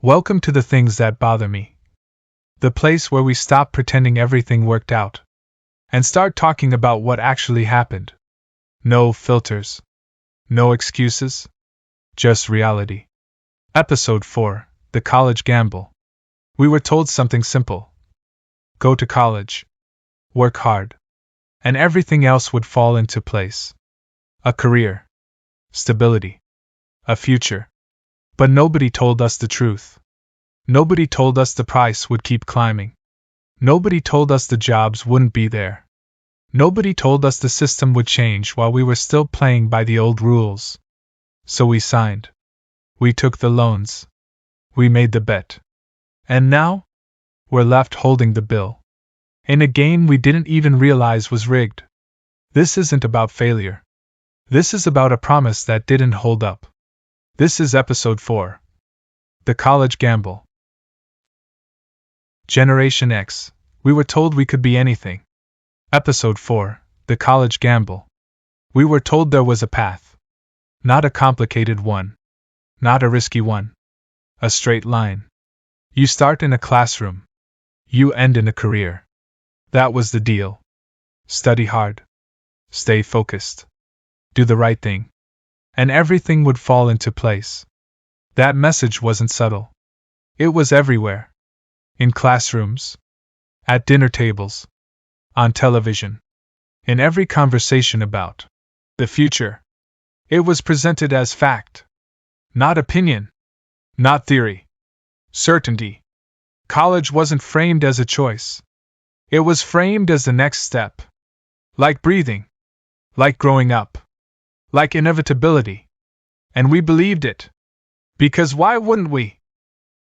Welcome to the things that bother me. The place where we stop pretending everything worked out and start talking about what actually happened. No filters. No excuses. Just reality. Episode 4: The College Gamble. We were told something simple. Go to college. Work hard. And everything else would fall into place. A career. Stability. A future. But nobody told us the truth. Nobody told us the price would keep climbing. Nobody told us the jobs wouldn't be there. Nobody told us the system would change while we were still playing by the old rules. So we signed. We took the loans. We made the bet. And now? We're left holding the bill. In a game we didn't even realize was rigged. This isn't about failure. This is about a promise that didn't hold up. This is episode 4. The College Gamble. Generation X. We were told we could be anything. Episode 4. The College Gamble. We were told there was a path. Not a complicated one. Not a risky one. A straight line. You start in a classroom. You end in a career. That was the deal. Study hard. Stay focused. Do the right thing. And everything would fall into place. That message wasn't subtle. It was everywhere. In classrooms. At dinner tables. On television. In every conversation about the future. It was presented as fact. Not opinion. Not theory. Certainty. College wasn't framed as a choice. It was framed as the next step. Like breathing. Like growing up. Like inevitability. And we believed it. Because why wouldn't we?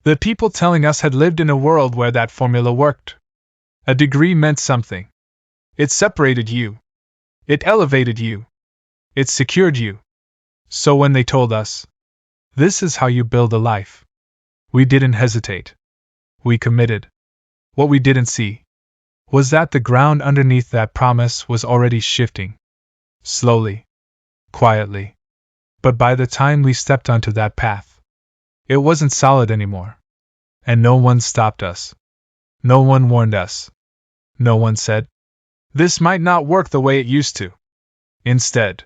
The people telling us had lived in a world where that formula worked. A degree meant something. It separated you. It elevated you. It secured you. So when they told us, this is how you build a life, we didn't hesitate. We committed. What we didn't see was that the ground underneath that promise was already shifting. Slowly. Quietly. But by the time we stepped onto that path, it wasn't solid anymore. And no one stopped us. No one warned us. No one said, this might not work the way it used to. Instead,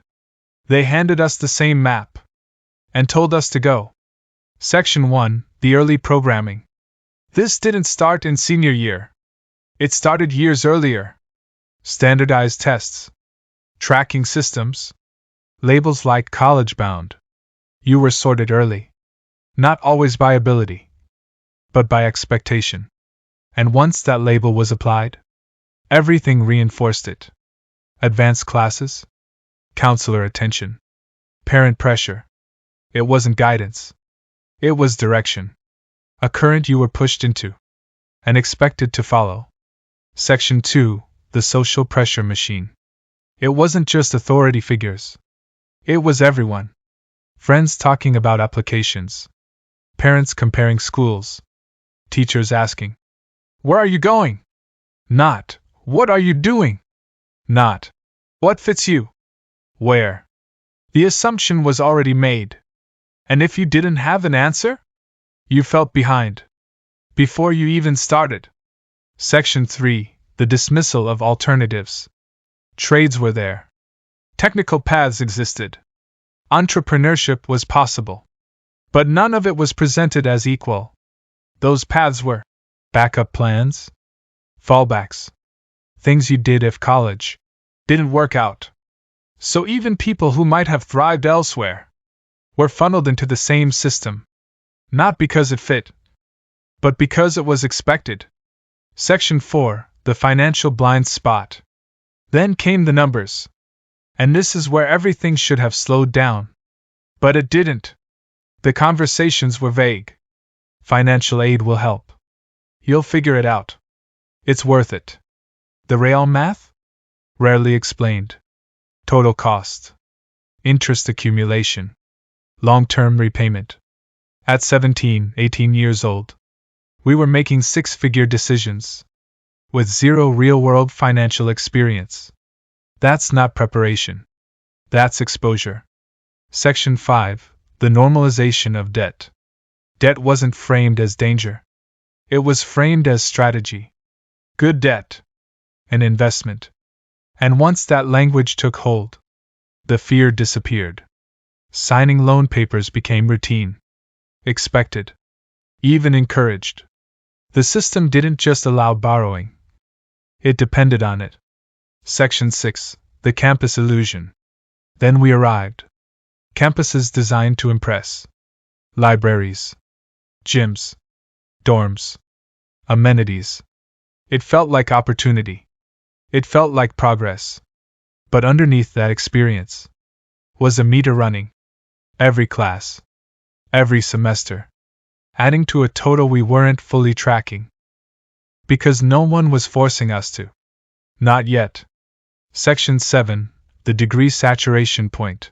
they handed us the same map and told us to go. Section 1, the early programming. This didn't start in senior year. It started years earlier. Standardized tests. Tracking systems. Labels like college bound. You were sorted early. Not always by ability, but by expectation. And once that label was applied, everything reinforced it. Advanced classes. Counselor attention. Parent pressure. It wasn't guidance. It was direction. A current you were pushed into. And expected to follow. Section 2, the social pressure machine. It wasn't just authority figures. It was everyone. Friends talking about applications. Parents comparing schools. Teachers asking, where are you going? Not, what are you doing? Not, what fits you? Where? The assumption was already made. And if you didn't have an answer, you felt behind. Before you even started. Section 3, the dismissal of alternatives. Trades were there. Technical paths existed. Entrepreneurship was possible. But none of it was presented as equal. Those paths were backup plans, fallbacks, things you did if college didn't work out. So even people who might have thrived elsewhere were funneled into the same system. Not because it fit, but because it was expected. Section 4, the financial blind spot. Then came the numbers. And this is where everything should have slowed down. But it didn't. The conversations were vague. Financial aid will help. You'll figure it out. It's worth it. The real math? Rarely explained. Total cost. Interest accumulation. Long-term repayment. At 17, 18 years old, we were making six-figure decisions. With zero real-world financial experience. That's not preparation. That's exposure. Section 5, the normalization of debt. Debt wasn't framed as danger. It was framed as strategy. Good debt. An investment. And once that language took hold, the fear disappeared. Signing loan papers became routine. Expected. Even encouraged. The system didn't just allow borrowing. It depended on it. Section 6. The Campus Illusion. Then we arrived. Campuses designed to impress. Libraries. Gyms. Dorms. Amenities. It felt like opportunity. It felt like progress. But underneath that experience was a meter running. Every class. Every semester. Adding to a total we weren't fully tracking. Because no one was forcing us to. Not yet. Section 7. The degree saturation point.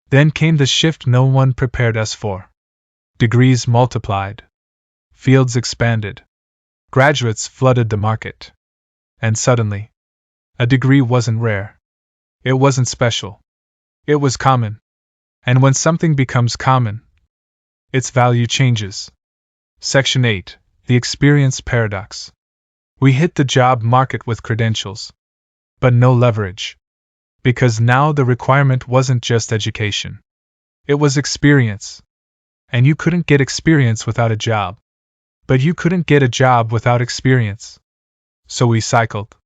Then came the shift no one prepared us for. Degrees multiplied. Fields expanded. Graduates flooded the market. And suddenly, a degree wasn't rare. It wasn't special. It was common. And when something becomes common, its value changes. Section 8. The experience paradox. We hit the job market with credentials, but no leverage. Because now the requirement wasn't just education. It was experience. And you couldn't get experience without a job. But you couldn't get a job without experience. So we cycled.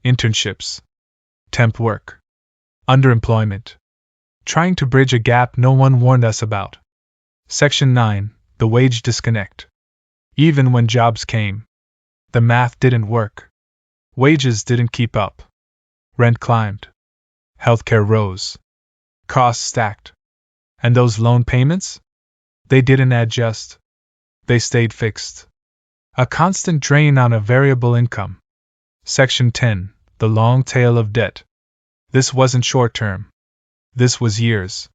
Internships. Temp work. Underemployment. Trying to bridge a gap no one warned us about. Section 9. The wage disconnect. Even when jobs came, the math didn't work. Wages didn't keep up. Rent climbed. Healthcare rose. Costs stacked. And those loan payments? They didn't adjust. They stayed fixed. A constant drain on a variable income. Section 10. The long tail of debt. This wasn't short term. This was years.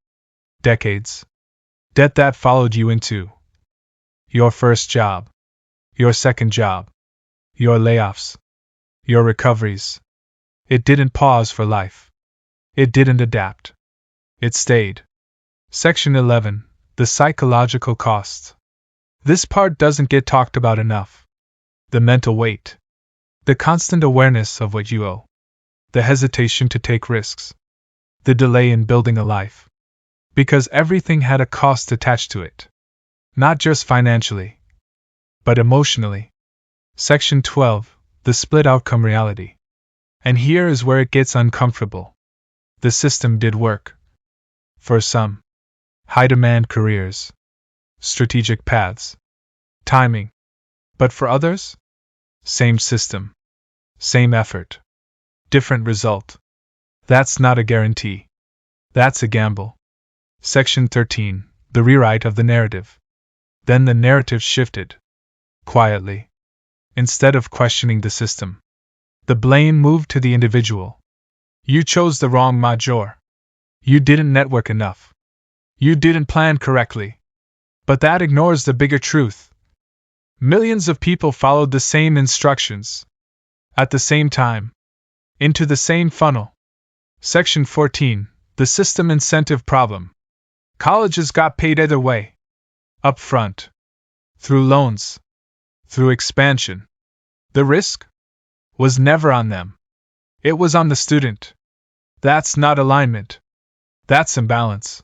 Decades. Debt that followed you into your first job, your second job, your layoffs, your recoveries. It didn't pause for life. It didn't adapt. It stayed. Section 11. The psychological cost. This part doesn't get talked about enough. The mental weight. The constant awareness of what you owe. The hesitation to take risks. The delay in building a life. Because everything had a cost attached to it. Not just financially, but emotionally. Section 12. The split outcome reality. And here is where it gets uncomfortable. The system did work. For some. High demand careers. Strategic paths. Timing. But for others? Same system. Same effort. Different result. That's not a guarantee. That's a gamble. Section 13. The rewrite of the narrative. Then the narrative shifted. Quietly. Instead of questioning the system, the blame moved to the individual. You chose the wrong major. You didn't network enough. You didn't plan correctly. But that ignores the bigger truth. Millions of people followed the same instructions. At the same time. Into the same funnel. Section 14. The system incentive problem. Colleges got paid either way. Up front. Through loans. Through expansion. The risk was never on them. It was on the student. That's not alignment. That's imbalance.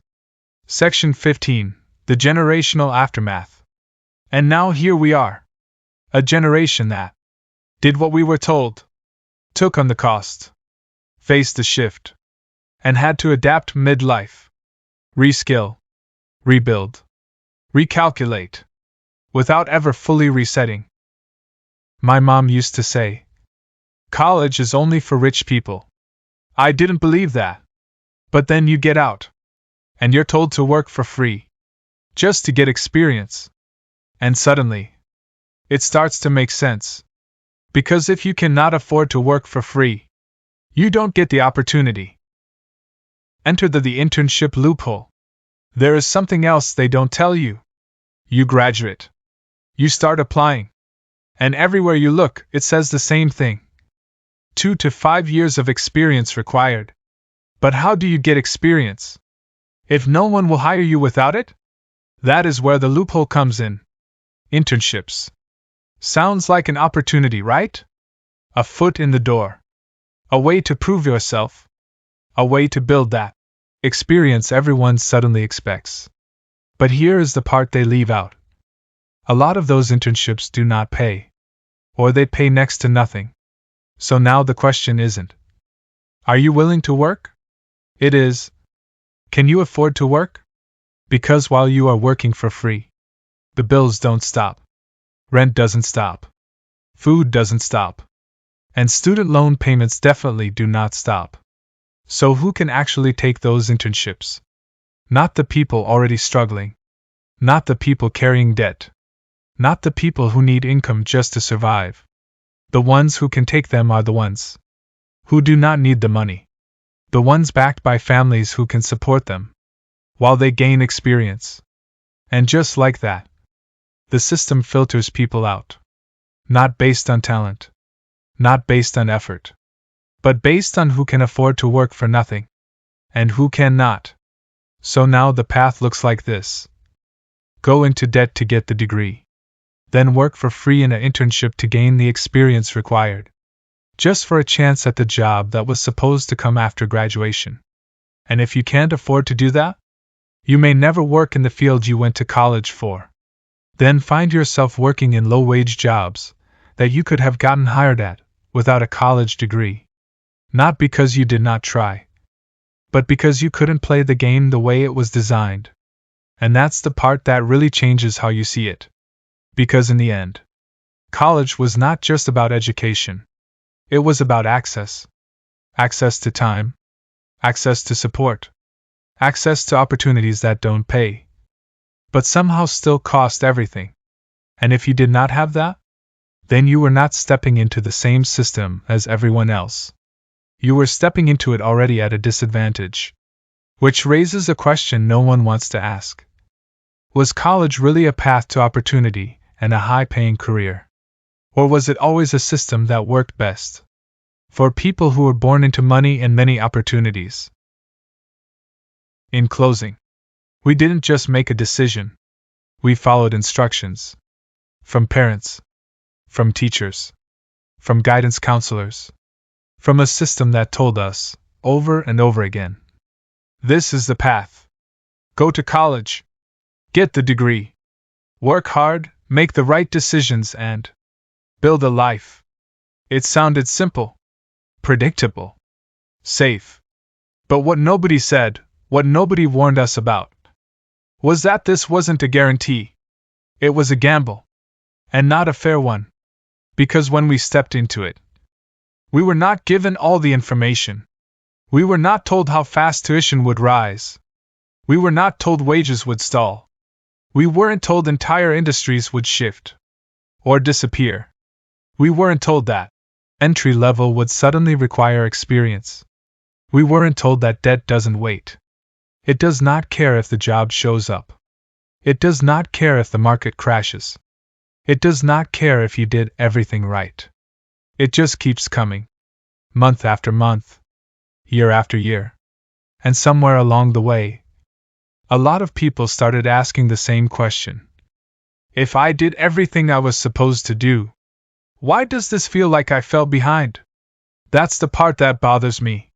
Section 15. The generational aftermath. And now here we are. A generation that did what we were told, took on the cost, faced the shift, and had to adapt midlife. Reskill. Rebuild. Recalculate. Without ever fully resetting. My mom used to say, college is only for rich people. I didn't believe that. But then you get out. And you're told to work for free. Just to get experience. And suddenly, it starts to make sense. Because if you cannot afford to work for free, you don't get the opportunity. Enter the internship loophole. There is something else they don't tell you. You graduate. You start applying. And everywhere you look, it says the same thing. 2 to 5 years of experience required. But how do you get experience? If no one will hire you without it? That is where the loophole comes in. Internships. Sounds like an opportunity, right? A foot in the door. A way to prove yourself. A way to build that experience everyone suddenly expects. But here is the part they leave out. A lot of those internships do not pay. Or they pay next to nothing. So now the question isn't, are you willing to work? It is, can you afford to work? Because while you are working for free, the bills don't stop. Rent doesn't stop. Food doesn't stop. And student loan payments definitely do not stop. So who can actually take those internships? Not the people already struggling. Not the people carrying debt. Not the people who need income just to survive. The ones who can take them are the ones who do not need the money. The ones backed by families who can support them while they gain experience. And just like that, the system filters people out. Not based on talent. Not based on effort. But based on who can afford to work for nothing. And who cannot. So now the path looks like this. Go into debt to get the degree. Then work for free in an internship to gain the experience required. Just for a chance at the job that was supposed to come after graduation. And if you can't afford to do that, you may never work in the field you went to college for. Then find yourself working in low-wage jobs that you could have gotten hired at without a college degree. Not because you did not try, but because you couldn't play the game the way it was designed. And that's the part that really changes how you see it. Because in the end, college was not just about education. It was about access. Access to time. Access to support. Access to opportunities that don't pay, but somehow still cost everything. And if you did not have that, then you were not stepping into the same system as everyone else. You were stepping into it already at a disadvantage. Which raises a question no one wants to ask. Was college really a path to opportunity and a high-paying career? Or was it always a system that worked best for people who were born into money and many opportunities? In closing, we didn't just make a decision. We followed instructions. From parents. From teachers. From guidance counselors. From a system that told us, over and over again, this is the path. Go to college. Get the degree. Work hard, make the right decisions, and build a life. It sounded simple. Predictable. Safe. But what nobody said, what nobody warned us about, was that this wasn't a guarantee. It was a gamble. And not a fair one. Because when we stepped into it, we were not given all the information. We were not told how fast tuition would rise. We were not told wages would stall. We weren't told entire industries would shift or disappear. We weren't told that entry level would suddenly require experience. We weren't told that debt doesn't wait. It does not care if the job shows up. It does not care if the market crashes. It does not care if you did everything right. It just keeps coming. Month after month. Year after year. And somewhere along the way, a lot of people started asking the same question. If I did everything I was supposed to do, why does this feel like I fell behind? That's the part that bothers me.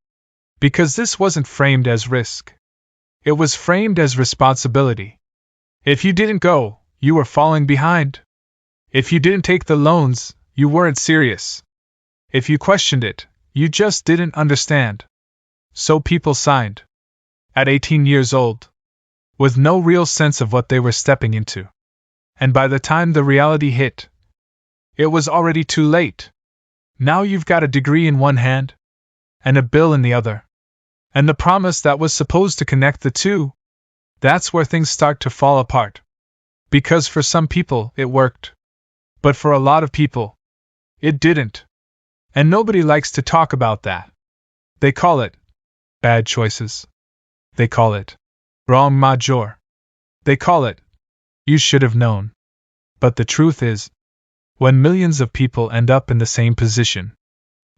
Because this wasn't framed as risk. It was framed as responsibility. If you didn't go, you were falling behind. If you didn't take the loans, you weren't serious. If you questioned it, you just didn't understand. So people signed. At 18 years old. With no real sense of what they were stepping into. And by the time the reality hit, it was already too late. Now you've got a degree in one hand, and a bill in the other. And the promise that was supposed to connect the two. That's where things start to fall apart. Because for some people, it worked. But for a lot of people, it didn't. And nobody likes to talk about that. They call it bad choices. They call it wrong major. They call it you should have known. But the truth is, when millions of people end up in the same position,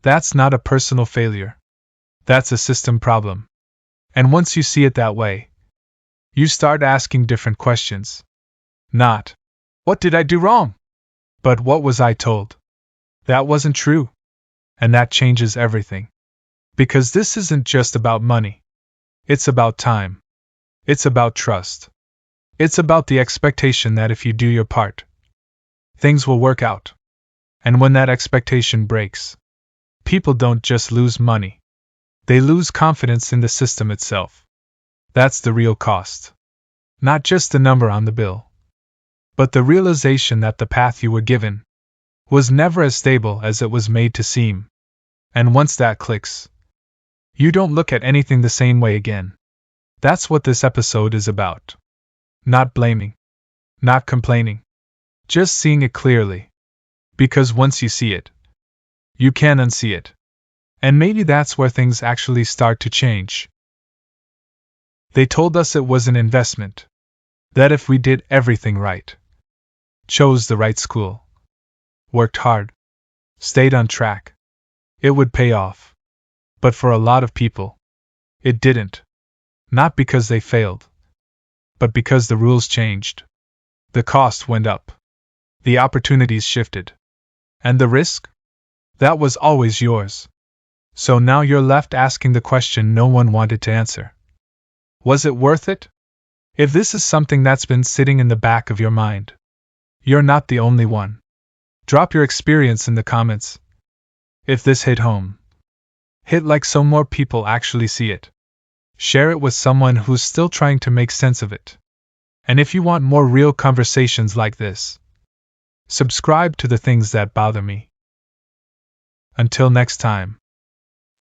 that's not a personal failure. That's a system problem. And once you see it that way, You start asking different questions. Not, what did I do wrong? But what was I told? That wasn't true. And that changes everything. Because this isn't just about money. It's about time. It's about trust. It's about the expectation that if you do your part, things will work out. And when that expectation breaks, people don't just lose money. They lose confidence in the system itself. That's the real cost. Not just the number on the bill, but the realization that the path you were given was never as stable as it was made to seem. And once that clicks, you don't look at anything the same way again. That's what this episode is about. Not blaming. Not complaining. Just seeing it clearly. Because once you see it, you can unsee it. And maybe that's where things actually start to change. They told us it was an investment. That if we did everything right, chose the right school, worked hard, stayed on track, it would pay off. But for a lot of people, it didn't. Not because they failed, but because the rules changed. The cost went up. The opportunities shifted. And the risk? That was always yours. So now you're left asking the question no one wanted to answer. Was it worth it? If this is something that's been sitting in the back of your mind, you're not the only one. Drop your experience in the comments. If this hit home, hit like so more people actually see it. Share it with someone who's still trying to make sense of it. And if you want more real conversations like this, subscribe to the Things That Bother Me. Until next time.